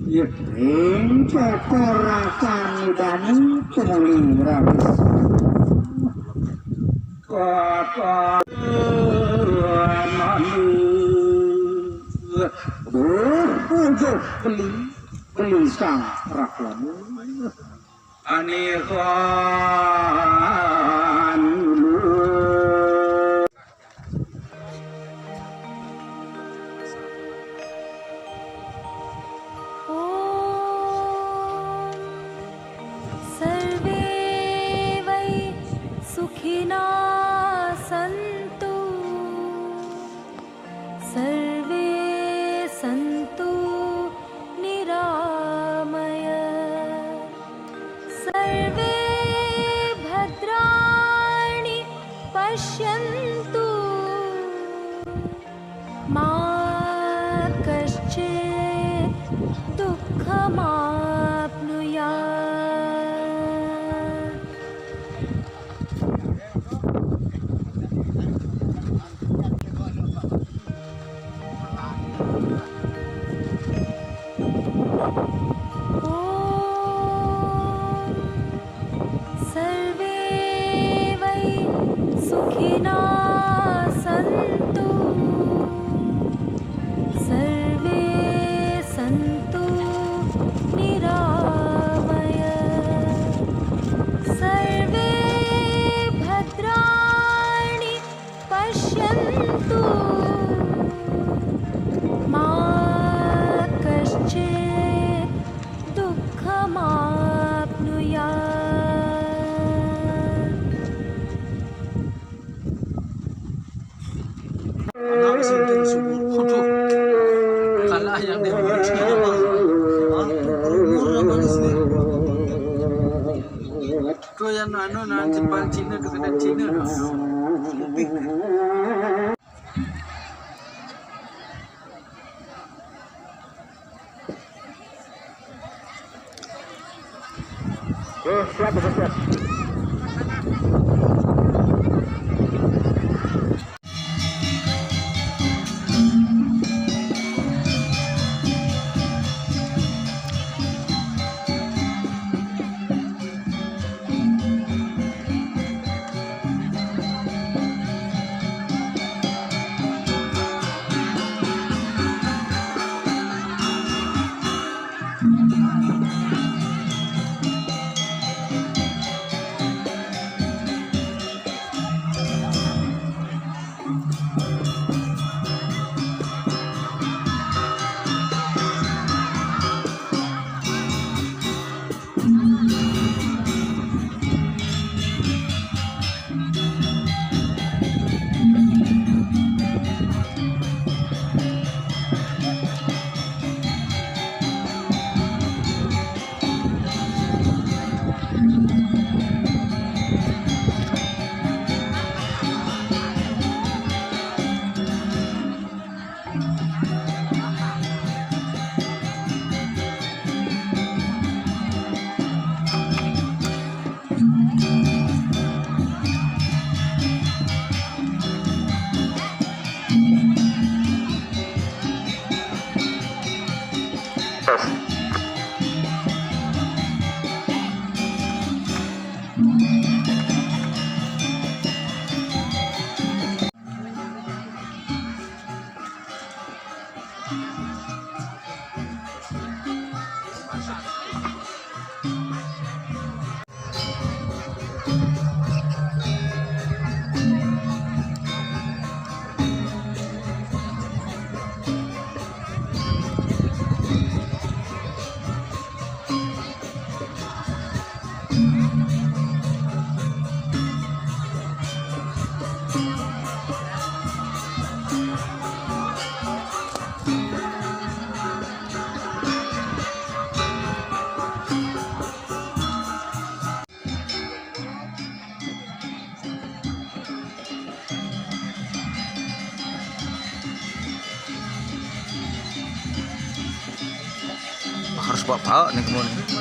Yeting cokorakan dani tumuli rabis. Kata mani. Untuk beli sang rakyat. Anikan yang dibuat itu yang Jepang Cina dekat Cina siap. harus bawa nih kemudian.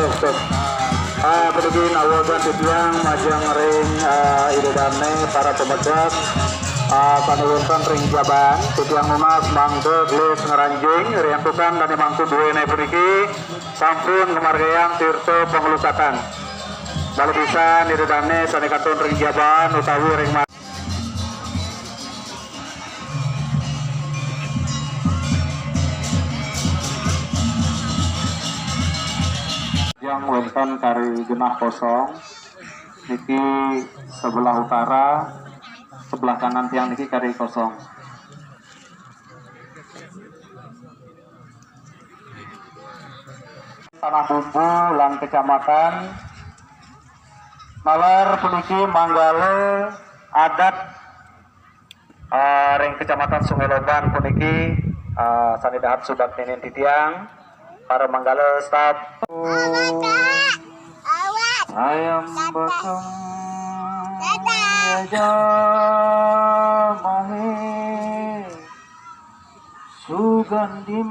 Tuk. Pendidikan awagan titiang majang ring idedane para pemedak panuwunkan ring jaban titiang umas mangke gelis ngeranjing riantukan dan mangku dua naik periki sampun kemargayang tirto pengelusakan lalu bisa idedane sanikatun ring jaban utawi ring yang wonten kari genah kosong niki sebelah utara sebelah kanan tiang niki kari kosong tanah bumbu lang kecamatan nalar puniki manggale adat ring kecamatan Sungai Loban puniki sanidahat sudak ninin titiang para manggala staf ayam bakang aja mahe sugandim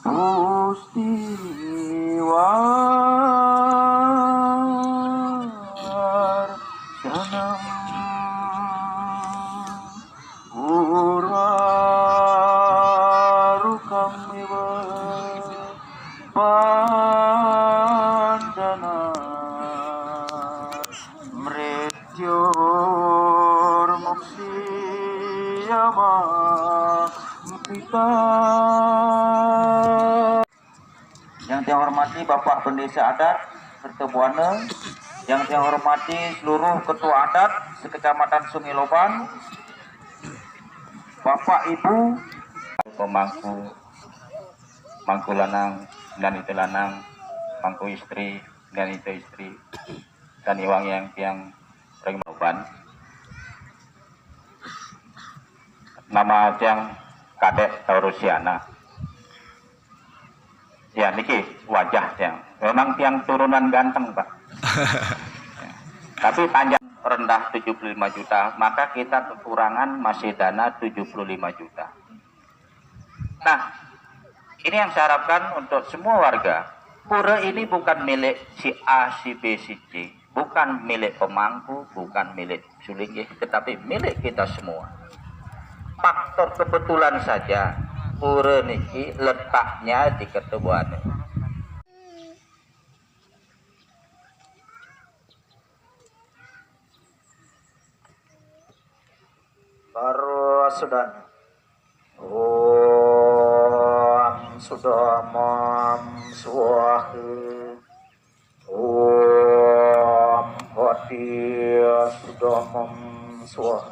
gusti war janam pandana mretyur muksiyama kita. Yang saya hormati Bapak Pendesa Adat serta Buana, yang saya hormati seluruh ketua adat sekecamatan Sungai Loban, Bapak Ibu pemangku mangku lanang dan itu lanang, mangku istri dan itu istri, dan iwang yang tiang ring Loban. Nama tiang Kadek Taurusiana. Ya niki wajah tiang. Memang tiang turunan ganteng Pak. Tapi panjang rendah 75 juta, maka kita kekurangan masih dana 75 juta. Nah, ini yang saya harapkan untuk semua warga. Pura ini bukan milik si A, si B, si C. Bukan milik pemangku, bukan milik Sulinggih, tetapi milik kita semua. Faktor kebetulan saja, pura niki letaknya di Ketubuan. Baru sudah. Sudah suahi hati sudah suah